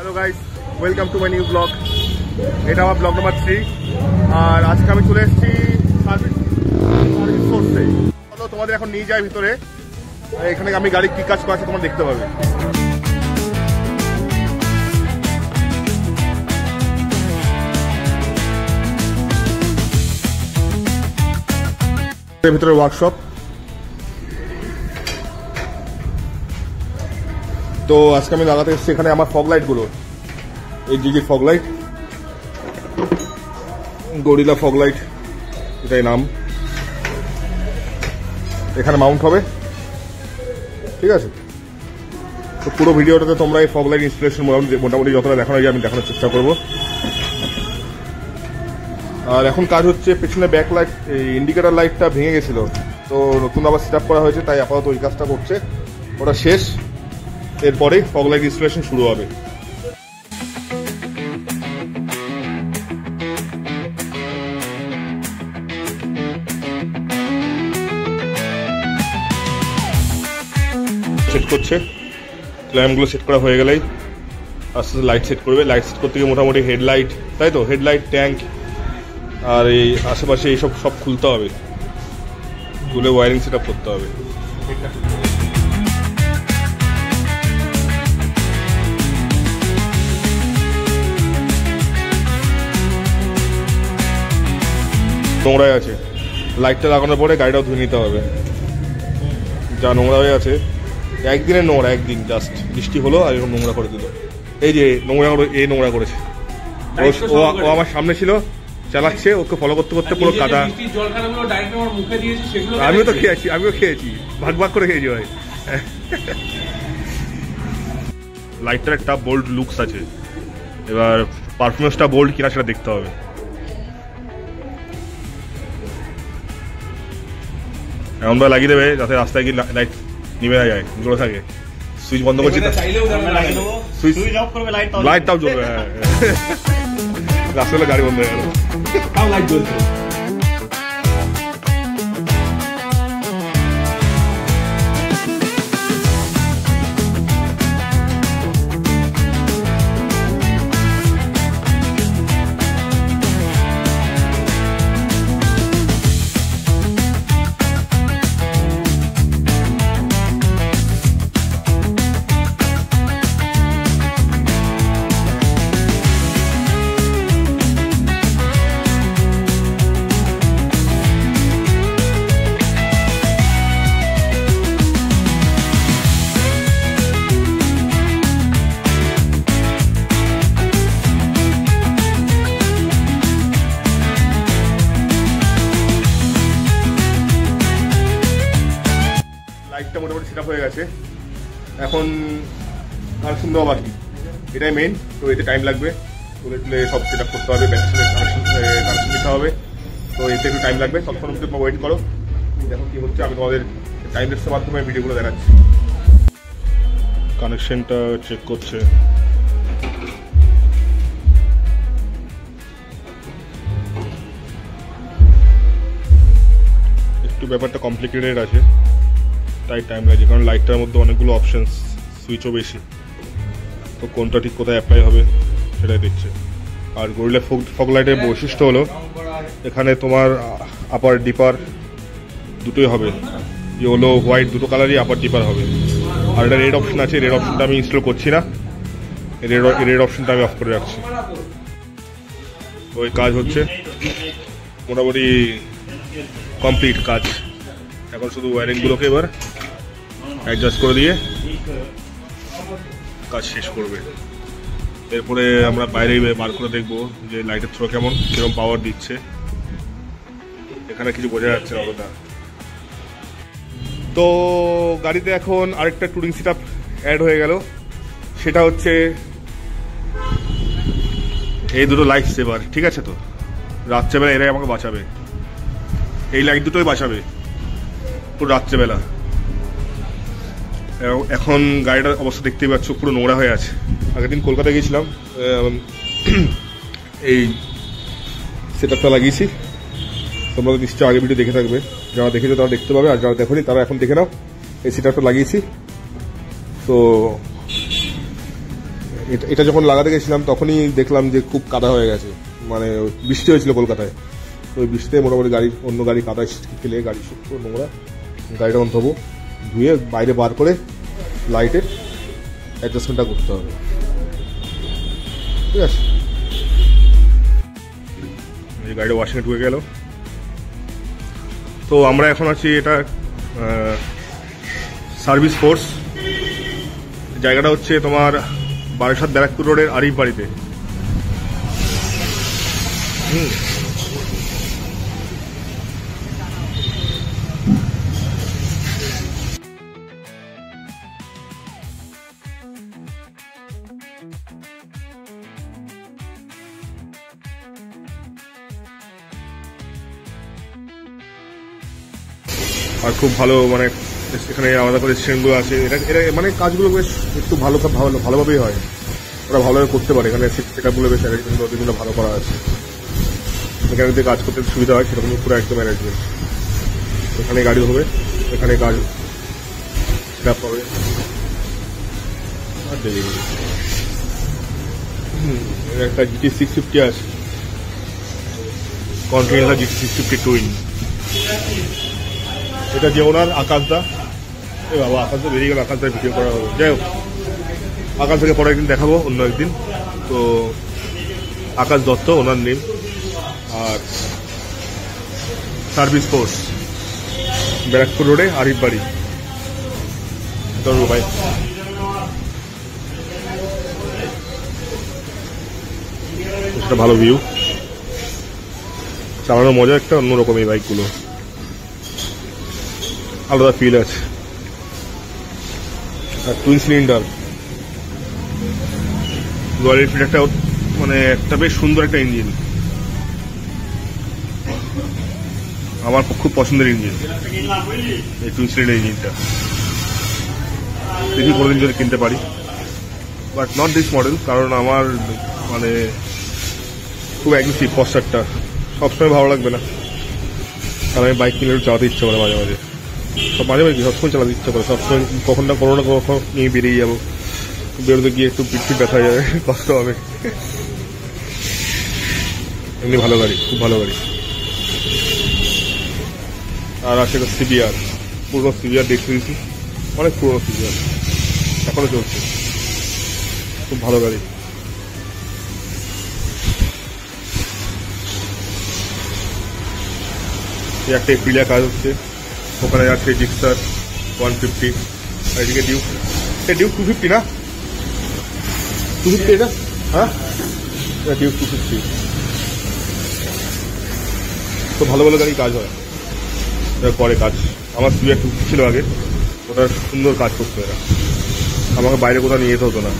Hello guys, welcome to my new blog. এটা আমার blog number 3। আর আজকে আমি চলে এসেছি সার্ভিস সোর্সে। তোমাদের এখন নিয়ে যাই ভিতরে, এখানে আমি গাড়ি কি কাজ করেছে তোমরা দেখতে পাবে। ভিতরে ওয়ার্কশপ। তো আজকে আমি লাগাতে এসেছি এখানে আমার ফগ লাইট গুলো, এই GG fog light, gorilla fog light এটাই নাম। এখানে মাউন্ট হবে, ঠিক আছে। তো পুরো ভিডিওটাতে তোমরা এই ফগ লাইট ইনস্টলেশন মোটামুটি যতটা দেখানো যায় আমি দেখানোর চেষ্টা করবো। আর এখন কাজ হচ্ছে পেছনে ব্যাক লাইট, ইন্ডিকেটার লাইটটা ভেঙে গেছিল, তো নতুন আবার সেট আপ করা হয়েছে, তাই আপাতত ওই কাজটা করছে। ওটা শেষ, এরপরে ফগ লাইট ইনস্টলেশন শুরু হবে। সেট করছে, ল্যাম্পগুলো সেট করা হয়ে গেলেই আস্তে আস্তে লাইট সেট করবে। লাইট সেট করতে গিয়ে মোটামুটি হেডলাইট, তাই তো হেডলাইট, ট্যাঙ্ক আর এই আশেপাশে এইসব সব খুলতে হবে, খুলে ওয়ারিং সেট আপ করতে হবে। নোংরাই আছে, লাইটটা লাগানোর পরে গাড়িটাও ধুয়ে নিতে হবে। যা নোংরা হয়ে আছে, একদিনের নোংরা, একদিন জাস্ট বৃষ্টি হলো আর এরকম নোংরা করে দিল। এই যে নোংরা করে, এই নোংরা করেছে। ও আমার সামনে ছিল, চালাচ্ছে, ওকে ফলো করতে করতে পুরো কাদা। আমিও তো খেয়েছি, ভাগ ভাগ করে খেয়েছি ভাই। লাইটটার একটা বোল্ড লুকস আছে, এবার পারফরমেন্সটা বোল্ড কিনা সেটা দেখতে হবে। এমনভাবে লাগিয়ে দেবে যাতে রাস্তায় গিয়ে লাইট নিভে না যায়, জ্বলে থাকে। সুইচ বন্ধ করছি, লাইটটাও জ্বলবে। হ্যাঁ, রাস্তায় গাড়ি বন্ধ হয়ে গেল, লাইট জ্বলছে। লাইটটা মোটামুটি সেট আপ হয়ে গেছে, এখন কানেকশন দেওয়া বাকি। এটাই মেন, তো এতে টাইম লাগবে। তুলে তুলে সব সেট আপ করতে হবে, ব্যাটারির কানেকশন দিতে হবে, তো এতে একটু টাইম লাগবে। ততক্ষণ অবধি তোমরা ওয়েট করো, দেখো কি হচ্ছে। আমি তোমাদের টাইম লেপসের মাধ্যমে ভিডিওগুলো দেখাচ্ছি। কানেকশনটা চেক করছে, একটু ব্যাপারটা কমপ্লিকেটেড আছে, তাই টাইম লাগে, কারণ লাইটটার মধ্যে অনেকগুলো অপশনস, সুইচও বেশি, তো কোনটা ঠিক কোথায় অ্যাপ্লাই হবে সেটাই দেখছে। আর গরিলা ফগ লাইটের বৈশিষ্ট্য হলো এখানে তোমার আপার ডিপার দুটোই হবে, ইয়েলো হোয়াইট দুটো কালারই আপার ডিপার হবে। আর এটা রেড অপশন আছে, রেড অপশনটা আমি ইনস্টল করছি না, রেড অপশনটা আমি অফ করে রাখছি। তো ওই কাজ হচ্ছে, মোটামুটি কমপ্লিট কাজ। এখন শুধু ওয়ারিংগুলোকে এবার অ্যাডজাস্ট করে দিয়ে কাজ শেষ করবে। এরপরে আমরা বাইরে বার করে দেখবো যে লাইটের থ্রো কেমন, কিরকম পাওয়ার দিচ্ছে। এখানে কিছু বোঝা যাচ্ছে না অতটা। তো গাড়িতে এখন আরেকটা টুরিং সেট আপ অ্যাড হয়ে গেল, সেটা হচ্ছে এই দুটো লাইট সেভার, ঠিক আছে। তো রাত্রেবেলা এরাই আমাকে বাঁচাবে, এই লাইট দুটোই বাঁচাবে পুরো রাত্রেবেলা। এখন গাড়িটার অবস্থা দেখতেই পাচ্ছ, পুরো নোংরা হয়ে আছে। আগের দিন কলকাতায় গিয়েছিলাম, এই সেট আপটা লাগিয়েছি, তোমরা নিশ্চয়ই আগে ভিডিও দেখে থাকবে, যারা দেখেছো তারা দেখতে পাবে, আর যারা দেখোনি তারা এখন দেখে নাও। এই সেট আপটা লাগিয়েছি, তো এটা যখন লাগাতে গেছিলাম তখনই দেখলাম যে খুব কাদা হয়ে গেছে, মানে বৃষ্টি হয়েছিল কলকাতায়, তো ওই বৃষ্টিতে মোটামুটি অন্য গাড়ি কাদায় খেলে গাড়ি শুকনো নোংরা, গাড়িটা তখন ধোবো, ধুয়ে বাইরে বার করে লাইটের অ্যাডজাস্টমেন্টটা করতে হবে, ঠিক আছে। এই গাড়িটা ওয়াশিংয়ে ঢুকে গেল। তো আমরা এখন আছি এটা সার্ভিস ফোর্স, জায়গাটা হচ্ছে তোমার বারাসাত ব্যারাকপুর রোডের আরিফ বাড়িতে। আর খুব ভালো, মানে এখানে আলাদা করে স্ট্যান্ডগুলো আছে, এটা মানে কাজগুলো বেশ একটু ভালোভাবেই হয়, ওরা ভালোভাবে করতে পারে। এখানে সেটআপগুলো বেশ অ্যারেঞ্জমেন্ট ভালো করা আছে, এখানে যদি কাজ করতে সুবিধা হয় সেরকম পুরো একদম অ্যারেঞ্জমেন্ট। এখানে গাড়ি হবে, এখানে কাজ সেটআপ হবে, আর দেরি একটা GT 650 আছে, কন্টিনিউয়াস GT 650 টুইন। এটা যে ওনার আকাশদা, এ বাবা আকাশদা বেরিয়ে গেল, আকাশদার ভিডিও করা হবে। যাই হোক, আকাশ থেকে পরে একদিন দেখাবো, অন্য একদিন। তো আকাশ দত্ত ওনার নেম, আর সার্ভিস ফোর্স ব্যারাকপুর রোডে আরিফ বাড়ি। ধরো ভাই, একটা ভালো ভিউ, চালানোর মজা একটা অন্যরকম, এই বাইকগুলো আলাদা ফিল আছে। আর টুইন সিলিন্ডার রয়্যাল এনফিল্ড, একটা মানে একটা বেশ সুন্দর একটা ইঞ্জিন, আমার খুব পছন্দের ইঞ্জিন এই টুইন সিলিন্ডার ইঞ্জিনটা। দেখি কোনোদিন যদি কিনতে পারি, বাট নট দিস মডেল, কারণ আমার মানে খুব অ্যাগ্রেসিভ পশ্চারটা সবসময় ভালো লাগবে না, কারণ আমি বাইক কিনে চালাতে ইচ্ছা করে মাঝে মাঝে, মাঝে মাঝে সবসময় চালাতে ইচ্ছা করে, সবসময় কখন না কখনো নিয়ে বেরিয়ে যাবো, বেরোতে গিয়ে একটু পিঠ ব্যথা হয়ে যাবে, কষ্ট হবে। এমনি ভালো গাড়ি, খুব ভালো গাড়ি। আর আছে CBR, পুরোনো CBR দেখতে দিয়েছি, অনেক পুরোনো CBR, এখনো চলছে, খুব ভালো গাড়ি। একটা এপ্রিলিয়া কাজ হচ্ছে, ওখানে আছে জিক্সার 150, আর এদিকে ডিউক, ডিউক 250 না, 250 এটা, হ্যাঁ ডিউক 250। তো ভালো ভালো গাড়ি কাজ হয়, পরে কাজ। আমার CBR 250 ছিল আগে, ওটা সুন্দর কাজ করতো এরা, আমাকে বাইরে কোথাও নিয়ে যেতে হতো না।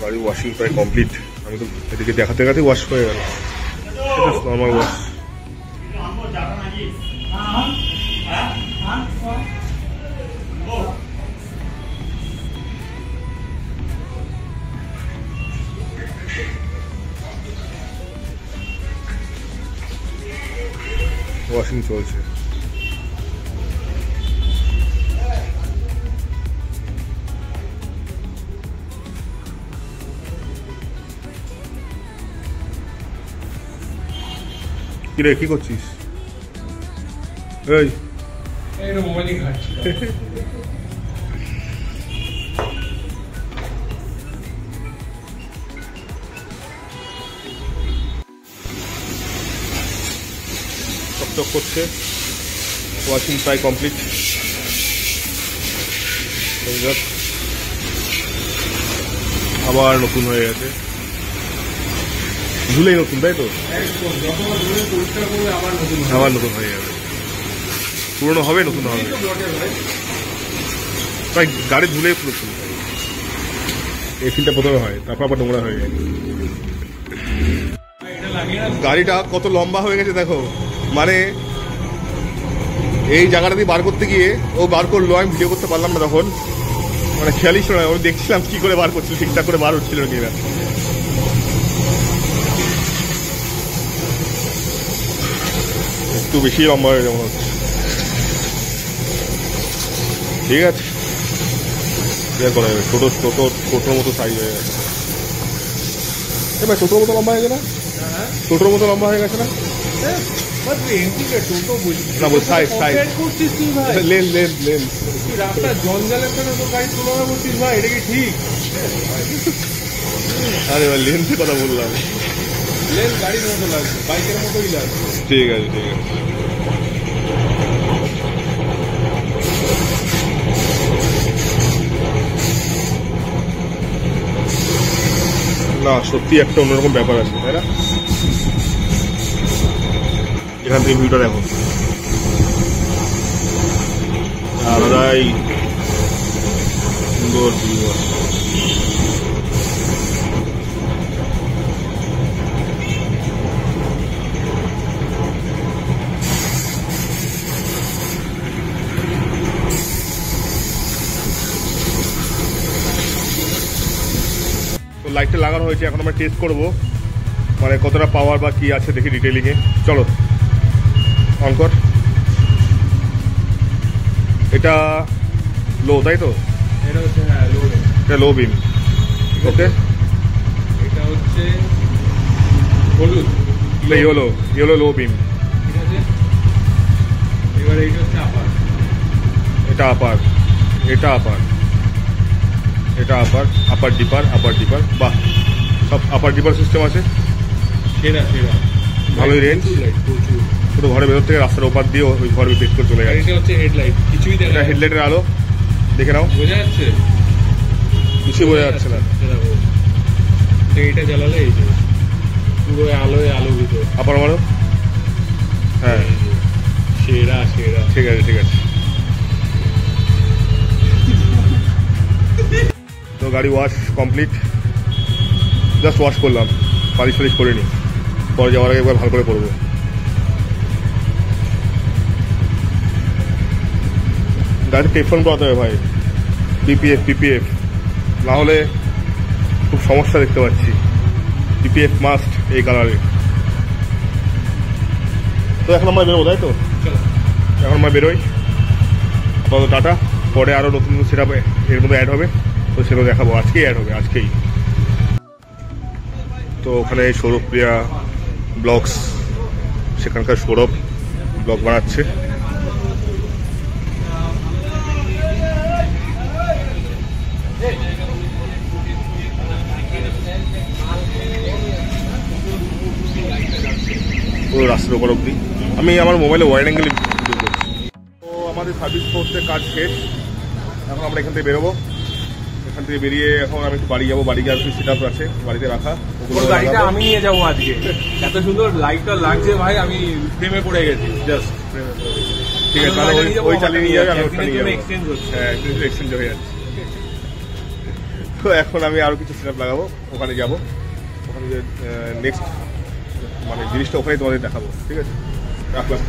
গাড়ি ওয়াশিং প্রায় কমপ্লিট, আমি তো এদিকে দেখাতে দেখাতে ওয়াশ হয়ে গেল, নর্মাল ওয়াশ। ওয়াশিং চলছে। কিরে কি করছিস? এই মোবাইল ঘাটছি। টকটক করছে, ওয়াশিং প্রায় কমপ্লিট। আবার নতুন হয়ে গেছে, ধুলেই নতুন, তাই তো? আবার নতুন হয়ে যাবে, পুরনো হবে নতুন হবে, তাই গাড়ি ধুলেই নতুন। এসিটা প্রথমে হয়, তারপর আবার নোংরা হয়ে যায়। গাড়িটা কত লম্বা হয়ে গেছে দেখো, মানে এই জায়গাটা দিয়ে বার করতে গিয়ে ও বার করলো, আমি ভিডিও করতে পারলাম না তখন, মানে খেয়ালই ছিল না, আমি দেখছিলাম কি করে বার করছিল, ঠিকঠাক করে বার হচ্ছিল কিনা। একটু বেশি লম্বা হয়ে যেমন হচ্ছে। ঠিক আছে, ক্লিয়ার করা যাবে। টোটোর মতো সাইজ হয়ে গেছে। ভাই টোটোর মতো লম্বা হয়ে গেছে না? টোটোর মতো লম্বা হয়ে গেছে না? না বল সাইজ করছিস তুই ভাই, লেন তুই রাস্তার জঞ্জালের সাথে তো গাড়ি তুলনা করছিস ভাই, এটা কি ঠিক? আরে ভাই লেন্থের কথা বললাম। লেন গাড়ির মতো লাগছে, বাইকের মতোই লাগছে। ঠিক আছে না, সত্যি একটা অন্যরকম ব্যাপার আছে, তাই না? এখান থেকে ভিউটা দেখো, আলাদাই সুন্দর ভিউ আছে। তো লাইটটা লাগানো হয়েছে, এখন আমরা টেস্ট করবো মানে কতটা পাওয়ার বা কি আছে দেখি ডিটেইলিংয়ে। চলো অন কর। এটা লো, তাই তো? এটা হচ্ছে হ্যাঁ লো, এটা লো বিম। ওকে, এটা হচ্ছে হলুদ, ইয়েলো লো বিম। ঠিক আছে। এবারে এইটা হচ্ছে আপার, এটা আপার, এটা আপার, এটা আপার ডিপার। বাহ, সব আপার ডিপার সিস্টেম আছে। সেরা ভালোই রেঞ্জ। প্রচুর। পুরো ঘরের ভেতর থেকে রাস্তার ওপার দিয়ে ওই ঘরে বেশ করে চলে গেছে। এটা হচ্ছে হেডলাইট, কিছুই দেখা এটা হেডলাইটের আলো, দেখে নাও। বোঝা যাচ্ছে? কিছুই বোঝা যাচ্ছে না। এইটা জ্বালালে এই যে পুরো আলোয় আলোকিত। আপার মারো, হ্যাঁ সেরা। ঠিক আছে। তো গাড়ি ওয়াশ কমপ্লিট, জাস্ট ওয়াশ করলাম, পালিশ করিনি। পরে যাওয়ার আগে একবার ভালো করে করবো। গাড়ি টেকফোন করাতে হবে ভাই, পিপিএফ না হলে খুব সমস্যা দেখতে পাচ্ছি। পিপিএফ মাস্ট এই কালারে। তো এখন আমরা বেরোবো, তাই তো? এখন আমরা বেরোই আপাতত টাটা। পরে আরও নতুন সেটআপ এর মধ্যে অ্যাড হবে, তো সেগুলো দেখাবো। আজকেই তো ওখানে সৌরভপ্রিয়া ব্লগস, সেখানকার সৌরভ ব্লগ বানাচ্ছে। পুরো রাস্তার উপর অব্দি। আমি আমার মোবাইলে ওয়াইড অ্যাঙ্গেলে ভিডিও করছি। তো আমাদের সার্ভিস করতে কাজ শেষ, এখন আমরা এখান থেকে বেরোবো। এখান থেকে বেরিয়ে এখন আমি একটু বাড়ি যাবো। বাড়ি গিয়ে কিছু সেট আপ আছে বাড়িতে রাখা, গাড়িটা আমি নিয়ে যাবো আজকে। এত সুন্দর লাইটটা লাগছে ভাই, আমি প্রেমে পড়ে গেছি। জাস্ট ঠিক আছে, তাহলে ওই চালিয়ে নিয়ে যাবে, আমি ওটা নিয়ে যাবো। এক্সচেঞ্জ হচ্ছে। হ্যাঁ, এক্সচেঞ্জ হয়ে যাচ্ছে। তো এখন আমি আরো কিছু সেট আপ লাগাবো, ওখানে যাবো। ওখানে নেক্সট মানে জিনিসটা ওখানেই তোমাদের দেখাবো। ঠিক আছে, রাখলাম।